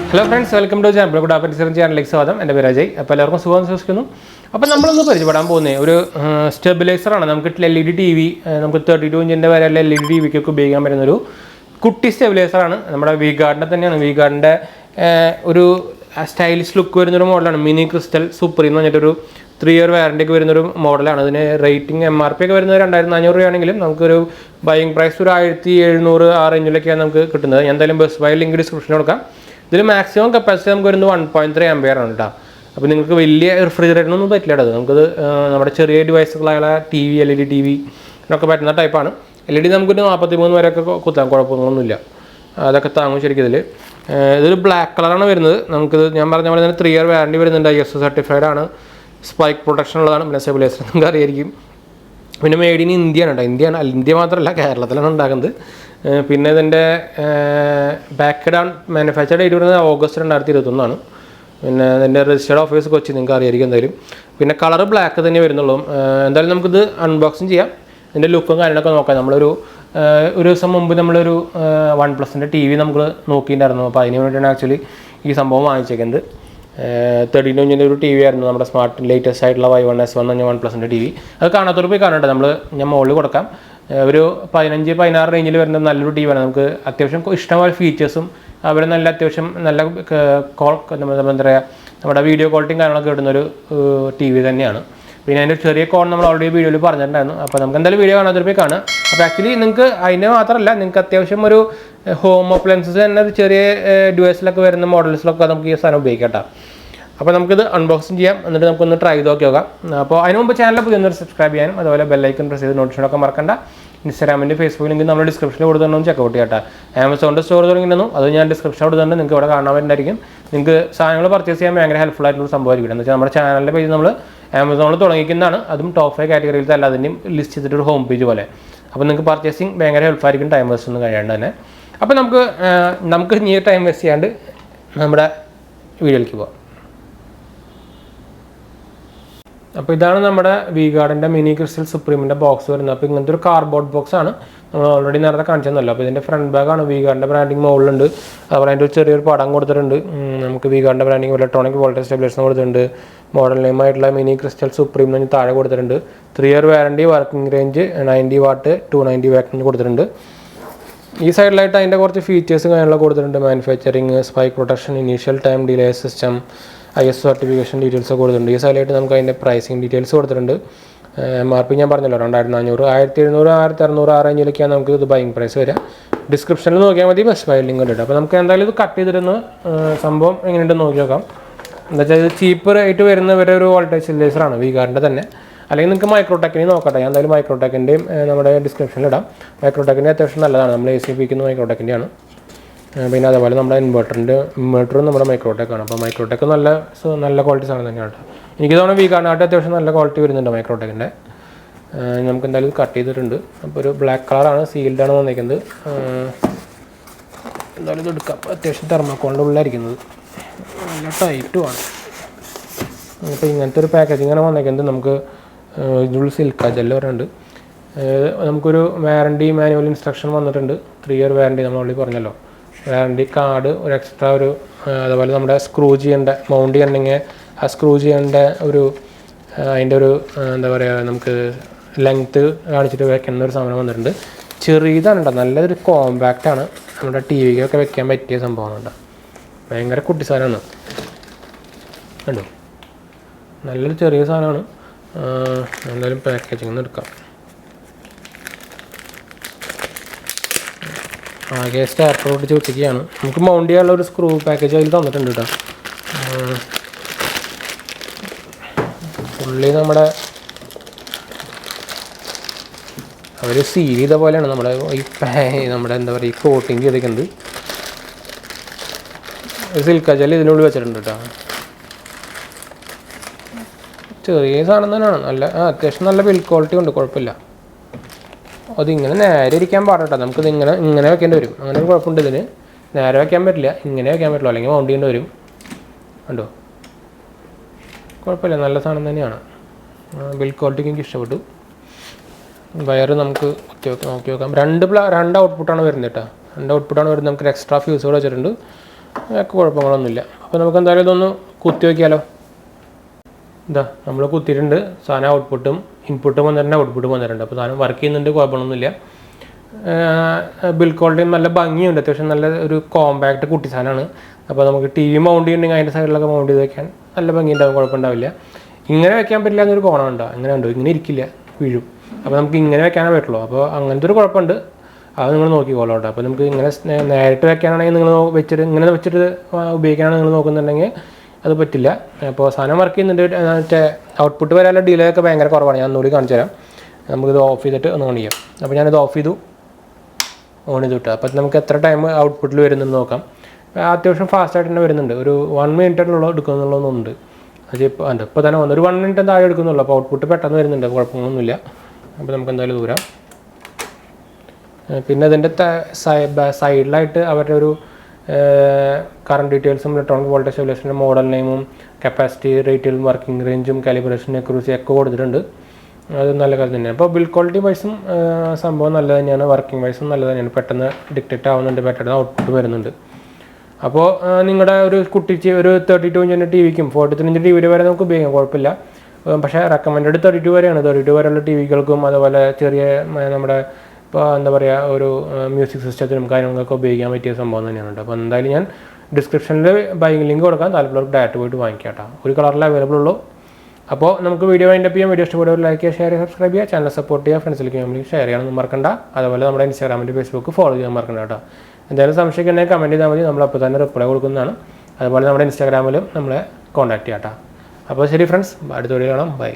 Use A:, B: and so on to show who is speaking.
A: Hello friends, welcome to channel. Goodhappenshereajay സ്വാഗതം. എൻ്റെ പേര് അജയ്. അപ്പോൾ എല്ലാവർക്കും സുഖം വിശ്വസിക്കുന്നു. അപ്പോൾ നമ്മളൊന്ന് പരിചയപ്പെടാൻ പോകുന്നത് ഒരു സ്റ്റെബിലൈസർ ആണ്. നമുക്ക് LED TV, നമുക്ക് 32 ഇഞ്ചിൻ്റെ വരെയുള്ള LED TV ക്കൊക്കെ ഉപയോഗിക്കാൻ പറ്റുന്ന ഒരു കുട്ടി സ്റ്റെബിലൈസർ ആണ്. നമ്മുടെ 𝙑𝙗𝙗 തന്നെയാണ്. 𝙑𝙗𝙗 ഒരു സ്റ്റൈലിഷ് ലുക്ക് വരുന്നൊരു മോഡലാണ്. മിനി ക്രിസ്റ്റൽ സൂപ്രീം എന്ന് പറഞ്ഞിട്ടൊരു 3 ഇയർ വാറണ്ടി ഒക്കെ വരുന്നൊരു മോഡലാണ്. അതിന് റേറ്റിംഗ് MRP ഒക്കെ വരുന്നത് 2400 രൂപയാണെങ്കിലും നമുക്കൊരു ബൈയിങ് പ്രൈസ് ഒരു 1700 ആ റേഞ്ചിലൊക്കെയാണ് നമുക്ക് കിട്ടുന്നത്. ഞാൻ എന്തായാലും ബസ് ബൈ ലിങ്ക് ഡിസ്ക്രിപ്ഷനിൽ കൊടുക്കാം. ഇതിൽ മാക്സിമം കപ്പാസിറ്റി നമുക്ക് വരുന്നത് 1.3 ആംപിയർ ആണ് കേട്ടോ. അപ്പോൾ നിങ്ങൾക്ക് വലിയ റിഫ്രിജറേറ്ററിനൊന്നും പറ്റില്ല കേട്ടോ. നമുക്കത് നമ്മുടെ ചെറിയ ഡിവൈസുകളായ TV, LED TV ഒക്കെ പറ്റുന്ന ടൈപ്പാണ്. LED നമുക്കൊരു 43 വരെയൊക്കെ കുത്താം, കുഴപ്പമൊന്നുമില്ല, അതൊക്കെ താങ്ങും ശരിക്കും. ഇതൊരു ബ്ലാക്ക് കളറാണ് വരുന്നത്. നമുക്കിത് ഞാൻ പറഞ്ഞ പോലെ തന്നെ 3 ഇയർ വാറണ്ടി വരുന്നുണ്ട്. ISO സർട്ടിഫൈഡ് ആണ്. സ്പൈക്ക് പ്രൊട്ടക്ഷൻ ഉള്ളതാണ്. പിന്നെ സ്റ്റെബിലൈസർ നിങ്ങൾക്ക് അറിയായിരിക്കും. പിന്നെ മെയ്ഡ് ഇൻ ഇന്ത്യയാണ് കേട്ടോ. ഇന്ത്യ മാത്രമല്ല, കേരളത്തിലാണ് ഉണ്ടാക്കുന്നത്. പിന്നെ ഇതിൻ്റെ ബാക്ക് ഡൗൺ മാനുഫാക്ചർ ഡേറ്റ് വരുന്നത് ഓഗസ്റ്റ് 2021 പിന്നെ ഇതിൻ്റെ രജിസ്റ്റേർഡ് ഓഫീസ് കൊച്ചി, നിങ്ങൾക്ക് അറിയായിരിക്കും എന്തായാലും. പിന്നെ കളർ ബ്ലാക്ക് തന്നെ വരുന്നുള്ളൂ. എന്തായാലും നമുക്കിത് അൺബോക്സിങ് ചെയ്യാം. ഇതിൻ്റെ ലുക്കും കാര്യങ്ങളൊക്കെ നോക്കാം. ഒരു ദിവസം മുമ്പ് നമ്മളൊരു OnePlusൻ്റെ TV നമ്മൾ നോക്കിയിട്ടുണ്ടായിരുന്നു. അപ്പോൾ അതിന് വേണ്ടിയിട്ടാണ് ആക്ച്വലി ഈ സംഭവം വാങ്ങിച്ചേക്കുന്നത്. 32 ഇഞ്ചിൻ്റെ ഒരു TV ആയിരുന്നു. നമ്മുടെ സ്മാർട്ട് ലേറ്റസ്റ്റ് ആയിട്ടുള്ള Y1S1 എന്ന് പറഞ്ഞ OnePlusൻ്റെ TV. അത് കാണാത്തവർ പോയി കാണട്ടെ. ഞാൻ മുകളിൽ കൊടുക്കാം. ഒരു 15-16 റേഞ്ചിൽ വരുന്ന നല്ലൊരു TV ആണ്. നമുക്ക് അത്യാവശ്യം ഇഷ്ടമായ ഫീച്ചേഴ്സും അവർ നല്ല അത്യാവശ്യം നല്ല എന്താ പറയുക, നമ്മുടെ വീഡിയോ ക്വാളിറ്റിയും കാര്യങ്ങളൊക്കെ കിട്ടുന്നൊരു TV തന്നെയാണ്. പിന്നെ അതിൻ്റെ ചെറിയ കോൺ നമ്മൾ ഓൾറെഡി വീഡിയോയിൽ പറഞ്ഞിട്ടുണ്ടായിരുന്നു. അപ്പോൾ നമുക്ക് എന്തായാലും വീഡിയോ കാണാത്തവർ പോയി കാണാം. അപ്പോൾ ആക്ച്വലി നിങ്ങൾക്ക് അതിന് മാത്രമല്ല, നിങ്ങൾക്ക് അത്യാവശ്യം ഒരു ഹോം അപ്ലയൻസസ് തന്നെ ചെറിയ ഡിവൈസിലൊക്കെ വരുന്ന മോഡൽസിലൊക്കെ നമുക്ക് ഈ സാധനം ഉപയോഗിക്കാം കേട്ടോ. അപ്പോൾ നമുക്കിത് അൺബോക്സിങ് ചെയ്യാം. എന്നിട്ട് നമുക്കൊന്ന് ട്രൈ ചെയ്ത് നോക്കാം. അപ്പോൾ അതിന് മുമ്പ് ചാനൽ പുതിയൊന്ന് സബ്സ്ക്രൈബ് ചെയ്യാനും അതുപോലെ ബെല്ലൈക്കൺ പ്രസ് ചെയ്ത് നോട്ടിഫിക്കേഷനൊക്കെ മറക്കണ്ട. ഇൻസ്റ്റാഗ്രാമിൻ്റെ ഫേസ്ബുക്ക് ലിങ്ക് നമ്മൾ ഡിസ്ക്രിപ്ഷനിൽ കൊടുത്തിട്ടുണ്ടെന്ന് ചെക്കൗട്ട് ചെയ്യാം കേട്ടോ. ആമസോണിൻ്റെ സ്റ്റോർ തുടങ്ങിയിട്ടുണ്ടെന്നും അത് ഞാൻ ഡിസ്ക്രിപ്ഷൻ കൊടുത്തിട്ടുണ്ട്. നിങ്ങൾക്ക് ഇവിടെ കാണാൻ പറ്റുന്നതായിരിക്കും. നിങ്ങൾക്ക് സാധനങ്ങൾ പർച്ചേസ് ചെയ്യാൻ ഭയങ്കര ഹെൽപ്ഫുൾ ആയിട്ടുള്ള സംഭവമായിരിക്കും. എന്ന് വെച്ചാൽ നമ്മുടെ ചാനലിൻ്റെ പേജ് നമ്മൾ ആമസോണിൽ തുടങ്ങിക്കുന്നതാണ്. അതും ടോപ്പ് 5 കാറ്റഗറിയിലത്തെ എല്ലാതിൻ്റെയും ലിസ്റ്റ് ചെയ്തിട്ടൊരു ഹോം പേജ് പോലെ. അപ്പോൾ നിങ്ങൾക്ക് പർച്ചേസിങ് ഭയങ്കര ഹെൽപ്ഫായിരിക്കും, ടൈം വേസ്റ്റ് ഒന്നും കഴിയാണ്ട് തന്നെ. അപ്പോൾ നമുക്ക് ഇനി ടൈം വേസ്റ്റ് ചെയ്യാണ്ട് നമ്മുടെ വീഡിയോയിലേക്ക് പോകാം. അപ്പോൾ ഇതാണ് നമ്മുടെ 𝙑𝙗𝙗ൻ്റെ മിനി ക്രിസ്റ്റൽ സുപ്രീമിൻ്റെ ബോക്സ് വരുന്നത്. അപ്പോൾ ഇങ്ങനത്തെ ഒരു കാർഡ്ബോർഡ് ബോക്സ് ആണ്. നമ്മൾ ഓൾറെഡി നേരത്തെ കാണിച്ചതല്ലോ. അപ്പോൾ ഇതിൻ്റെ ഫ്രണ്ട് ബാഗാണ്. 𝙑𝙗𝙗ൻ്റെ ബ്രാൻഡിങ് മുകളിലുണ്ട്. അതുപോലെ അതിൻ്റെ ഒരു ചെറിയൊരു പടം കൊടുത്തിട്ടുണ്ട്. നമുക്ക് 𝙑𝙗𝙗ൻ്റെ ബ്രാൻഡിങ് ഇലക്ട്രോണിക് വോൾട്ടേജ് സ്റ്റെബിലൈസർ കൊടുത്തിട്ടുണ്ട്. മോഡൽ നെയിം ആയിട്ടുള്ള മിനി ക്രിസ്റ്റൽ സുപ്രീം എന്ന് താഴെ കൊടുത്തിട്ടുണ്ട്. 3 year warranty, working range 90 what 290 what കൊടുത്തിട്ടുണ്ട്. ഈ സൈഡിലായിട്ട് അതിൻ്റെ കുറച്ച് ഫീച്ചേഴ്സും കാര്യങ്ങളൊക്കെ കൊടുത്തിട്ടുണ്ട്. Manufacturing, spike protection, initial time delay system, ISO certification details ഒക്കെ കൊടുത്തിട്ടുണ്ട്. ഈ സൈഡിലായിട്ട് നമുക്ക് അതിൻ്റെ പ്രൈസിങ് ഡീറ്റെയിൽസ് കൊടുത്തിട്ടുണ്ട്. MRP ഞാൻ പറഞ്ഞല്ലോ 2400, 1700, 1600 ആ റേഞ്ചിലൊക്കെയാണ് നമുക്ക് ഇത് ബൈയിങ് പ്രൈസ് വരിക. ഡിസ്ക്രിപ്ഷനിൽ നോക്കിയാൽ മതി, ബസ് ബൈ ലിങ്ക് ഉണ്ട്. അപ്പോൾ നമുക്ക് എന്തായാലും ഇത് കട്ട് ചെയ്തിരുന്ന് സംഭവം എങ്ങനെയുണ്ടെന്ന് നോക്കി നോക്കാം. എന്താ വെച്ചാൽ ഇത് ചീപ്പ് റേറ്റ് വരുന്നവരെ ഒരു വോൾട്ടേജ് സ്റ്റെബിലൈസറാണ് 𝙑𝙗𝙗ൻ്റെ തന്നെ. അല്ലെങ്കിൽ നിങ്ങൾക്ക് മൈക്രോടെക്കിന് നോക്കട്ടെ. ഞാൻ എന്തായാലും മൈക്രോടെക്കിൻ്റെയും നമ്മുടെ ഡിസ്ക്രിപ്ഷനിൽ ഇടാം. മൈക്രോടെക്കിൻ്റെ അത്യാവശ്യം നല്ലതാണ്. നമ്മൾ AC ഉപയോഗിക്കുന്ന മൈക്രോടെക്കിൻ്റെയാണ്. പിന്നെ അതേപോലെ നമ്മുടെ ഇൻവെർട്ടറും നമ്മുടെ മൈക്രോടെക്കാണ്. അപ്പോൾ മൈക്രോടെക്ക് നല്ല ക്വാളിറ്റി സാധനം തന്നെയാണ് കേട്ടോ. എനിക്ക് തോന്നുന്നു 𝙑𝙗𝙗 അത്യാവശ്യം നല്ല ക്വാളിറ്റി വരുന്നുണ്ട് മൈക്രോടെക്കിൻ്റെ. നമുക്ക് എന്തായാലും ഇത് കട്ട് ചെയ്തിട്ടുണ്ട്. അപ്പോൾ ഒരു ബ്ലാക്ക് കളറാണ്, സീൽഡാണ് വന്നിരിക്കുന്നത്. എന്തായാലും ഇത് എടുക്കാം. അത്യാവശ്യം തെർമോക്കോളിൻ്റെ ഉള്ളിലായിരിക്കുന്നത്, നല്ല ടൈറ്റുമാണ്. അപ്പോൾ ഇങ്ങനത്തെ ഒരു പാക്കേജിങ്ങാണ് വന്നിരിക്കുന്നത്. നമുക്ക് ഇതിനുള്ളിൽ സിൽക്ക ജെല്ല് പറയുന്നുണ്ട്. നമുക്കൊരു വാറണ്ടി മാനുവൽ ഇൻസ്ട്രക്ഷൻ വന്നിട്ടുണ്ട്. 3 ഇയർ വാറണ്ടി നമ്മൾ ഓൾറെഡി പറഞ്ഞല്ലോ. വാറണ്ടി കാർഡ്, ഒരു എക്സ്ട്രാ അതുപോലെ നമ്മുടെ സ്ക്രൂ ചെയ്യേണ്ട, മൗണ്ട് ചെയ്യണമെങ്കിൽ ആ സ്ക്രൂ ചെയ്യേണ്ട അതിൻ്റെ ഒരു എന്താ പറയുക, നമുക്ക് ലെങ്ത്ത് കാണിച്ചിട്ട് വെക്കുന്ന ഒരു സാധനം വന്നിട്ടുണ്ട്. ചെറിയതാണ് കേട്ടോ, നല്ലൊരു കോമ്പാക്റ്റാണ്. നമ്മുടെ TVക്കൊക്കെ വെക്കാൻ പറ്റിയ സംഭവമാണ് കേട്ടോ. ഭയങ്കര കുട്ടി സാധനമാണ് കണ്ടോ, നല്ലൊരു ചെറിയ സാധനമാണ്. എന്തായാലും പാക്കേജിങ് ഒന്ന് എടുക്കാം. ആകെ സ്റ്റാർട്ടർ പൊട്ടിച്ച് വെച്ചിരിക്കുകയാണ്. നമുക്ക് മൗണ്ട് ചെയ്യാനുള്ള ഒരു സ്ക്രൂ പാക്കേജ് അതിൽ തന്നിട്ടുണ്ട് കേട്ടോ. പുള്ളി നമ്മുടെ അവർ സീൽ ചെയ്ത പോലെയാണ് നമ്മുടെ എന്താ പറയുക, ഈ കോട്ടിങ് ചെയ്തിരിക്കുന്നത്. ഒരു സിൽക്ക ജെല്ല് ഇതിനുള്ളിൽ വെച്ചിട്ടുണ്ട് കേട്ടോ. ചെറിയ സാധനം തന്നെയാണ്. അത്യാവശ്യം നല്ല ബിൽഡ് ക്വാളിറ്റി ഉണ്ട്, കുഴപ്പമില്ല. അതിങ്ങനെ നേരെ ഇരിക്കാൻ പാടില്ല. നമുക്കിത് ഇങ്ങനെ വെക്കേണ്ടി വരും. അങ്ങനെ ഒരു കുഴപ്പമുണ്ട്. ഇതിന് നേരെ വെക്കാൻ പറ്റില്ല, ഇങ്ങനെ വെക്കാൻ പറ്റില്ല, അല്ലെങ്കിൽ മൗണ്ട് ചെയ്യേണ്ടി വരും. കണ്ടോ, കുഴപ്പമില്ല, നല്ല സാധനം തന്നെയാണ്. ബിൽഡ് ക്വാളിറ്റിക്ക് എനിക്ക് ഇഷ്ടപ്പെട്ടു. വയറ് നമുക്ക് നോക്കി നോക്കാം. രണ്ട് ഔട്ട്പുട്ടാണ് വരുന്നത് കേട്ടോ. എൻ്റെ ഔട്ട്പുട്ടാണ് വരുന്നത്. നമുക്ക് എക്സ്ട്രാ ഫ്യൂസുകൾ വെച്ചിട്ടുണ്ട്, കുഴപ്പങ്ങളൊന്നുമില്ല. അപ്പോൾ നമുക്ക് എന്തായാലും ഇതൊന്ന് കുത്തി വയ്ക്കാമല്ലോ. ഇതാ നമ്മൾ കുത്തിയിട്ടുണ്ട്. സാധനം ഔട്ട്പുട്ടും ഇൻപുട്ടും വന്നിട്ടുണ്ട്, ഔട്ട്പുട്ടും വന്നിട്ടുണ്ട്. അപ്പോൾ സാധനം വർക്ക് ചെയ്യുന്നുണ്ട്, കുഴപ്പമൊന്നുമില്ല. ബിൽഡ് ക്വാളിറ്റിയും നല്ല ഭംഗിയുണ്ട്, അത്യാവശ്യം നല്ല ഒരു കോമ്പാക്റ്റ് കുട്ടി സാധനമാണ്. അപ്പോൾ നമുക്ക് ടി വി മൗണ്ട് ചെയ്യുന്നുണ്ടെങ്കിൽ അതിൻ്റെ സൈഡിലൊക്കെ മൗണ്ട് ചെയ്ത് വെക്കാൻ നല്ല ഭംഗിയുണ്ടാവും, കുഴപ്പമുണ്ടാവില്ല. ഇങ്ങനെ വെക്കാൻ പറ്റില്ല എന്നൊരു കോണമുണ്ടോ, അങ്ങനെ ഉണ്ടോ, ഇങ്ങനെ ഇരിക്കില്ല, വീഴും. അപ്പോൾ നമുക്ക് ഇങ്ങനെ വെക്കാനേ പറ്റുള്ളൂ. അപ്പോൾ അങ്ങനത്തെ ഒരു കുഴപ്പമുണ്ട്, അത് നിങ്ങൾ നോക്കിക്കോളൂ കേട്ടോ. അപ്പോൾ നമുക്ക് ഇങ്ങനെ നേരിട്ട് വെക്കാനാണെങ്കിൽ നിങ്ങൾ ഇങ്ങനെ വെച്ചിട്ട് ഉപയോഗിക്കാനാണ് നിങ്ങൾ നോക്കുന്നുണ്ടെങ്കിൽ അത് പറ്റില്ല. അപ്പോൾ സാധനം വർക്ക് ചെയ്യുന്നുണ്ട്. മറ്റേ ഔട്ട്പുട്ട് വരാനുള്ള ഡിലേ ഒക്കെ ഭയങ്കര കുറവാണ്. ഞാൻ ഒന്നുകൂടി കാണിച്ചു തരാം. നമുക്കിത് ഓഫ് ചെയ്തിട്ട് ഒന്ന് ഓൺ ചെയ്യാം. അപ്പോൾ ഞാനിത് ഓഫ് ചെയ്തു, ഓൺ ചെയ്ത് വിട്ടു. അപ്പോൾ നമുക്ക് എത്ര ടൈം ഔട്ട്പുട്ടിൽ വരുന്നുണ്ടെന്ന് നോക്കാം. അത്യാവശ്യം ഫാസ്റ്റായിട്ട് തന്നെ വരുന്നുണ്ട്. ഒരു 1 മിനിറ്റുള്ള എടുക്കുന്നുള്ളതൊന്നുണ്ട്. അത് ഇപ്പോൾ തന്നെ ഒരു 1 മിനിറ്റ് താഴെ എടുക്കുന്നുള്ളൂ. അപ്പോൾ ഔട്ട്പുട്ട് പെട്ടെന്ന് വരുന്നുണ്ട്, കുഴപ്പമൊന്നുമില്ല. അപ്പോൾ നമുക്ക് എന്തായാലും ദൂരം. പിന്നെ അതിൻ്റെ സൈഡിലായിട്ട് അവരുടെ ഒരു കറണ്ട് ഡീറ്റെയിൽസും ഇലക്ട്രോണിക് വോൾട്ടേജ് റെഗുലേഷൻ്റെ മോഡൽ നെയിമും കപ്പാസിറ്റി റേറ്റിലും വർക്കിംഗ് റേഞ്ചും കാലിബ്രേഷൻ അക്യൂറസി ഒക്കെ കൊടുത്തിട്ടുണ്ട്. അത് നല്ല കാര്യം തന്നെയാണ്. അപ്പോൾ ബിൽഡ് ക്വാളിറ്റി വൈസും സംഭവം നല്ലത് തന്നെയാണ്, വർക്കിംഗ് വൈസും നല്ലത് തന്നെയാണ്. പെട്ടെന്ന് ഡിക്റ്റേറ്റ് ആവുന്നുണ്ട്, പെട്ടെന്ന് ഔട്ട്പുട്ട് വരുന്നുണ്ട്. അപ്പോൾ നിങ്ങളുടെ ഒരു കുട്ടിക്ക് ഒരു 32 ഇഞ്ചിൻ്റെ ടി വിക്കും 43 ഇഞ്ച് ടി വിയിൽ വരെ നമുക്ക് ഉപയോഗിക്കാം, കുഴപ്പമില്ല. പക്ഷേ റെക്കമെൻഡഡ് 32 വരെയാണ്. 32 വരെയുള്ള ടി വികൾക്കും അതുപോലെ ചെറിയ നമ്മുടെ ഇപ്പോൾ എന്താ പറയുക ഒരു മ്യൂസിക് സിസ്റ്റത്തിനും കാര്യങ്ങളൊക്കെ ഉപയോഗിക്കാൻ പറ്റിയ സംഭവം തന്നെയാണ്. അപ്പോൾ എന്തായാലും ഞാൻ ഡിസ്ക്രിപ്ഷനിൽ ബൈങ് ലിങ്ക് കൊടുക്കാൻ താല്പര്യമുള്ളവർക്ക് ഡയറക്റ്റ് പോയിട്ട് വാങ്ങിക്കാം കേട്ടോ. ഒരു കളറിൽ അവൈലബിൾ ഉള്ളൂ. അപ്പോൾ നമുക്ക് വീഡിയോ വൈൻഡപ്പ് ചെയ്യാം. വീഡിയോ ഇഷ്ടപ്പെടുക ലൈക്ക് ചെയ്യുക, ഷെയർ ചെയ്യുക, സബ്സ്ക്രൈബ് ചെയ്യുക, ചാനൽ സപ്പോർട്ട് ചെയ്യുക, ഫ്രണ്ട്സിലേക്ക് ഫാമിലിക്ക് ഷെയർ ചെയ്യാനൊന്നും മറക്കണ്ട. അതുപോലെ നമ്മുടെ ഇൻസ്റ്റാഗ്രാമിൻ്റെ ഫേസ്ബുക്ക് ഫോളോ ചെയ്യാൻ മറക്കണ്ട കേട്ടോ. എന്തായാലും സംശയിക്കുന്നെങ്കിൽ കമൻറ്റ് ചെയ്താൽ മതി, നമ്മളപ്പോൾ തന്നെ റിപ്ലൈ കൊടുക്കുന്നതാണ്. അതുപോലെ നമ്മുടെ ഇൻസ്റ്റാഗ്രാമിലും നമ്മളെ കോൺടാക്ട് ചെയ്യാം കേട്ടോ. അപ്പോൾ ശരി ഫ്രണ്ട്സ്, അടുത്ത വീഡിയോ കാണാം. ബൈ.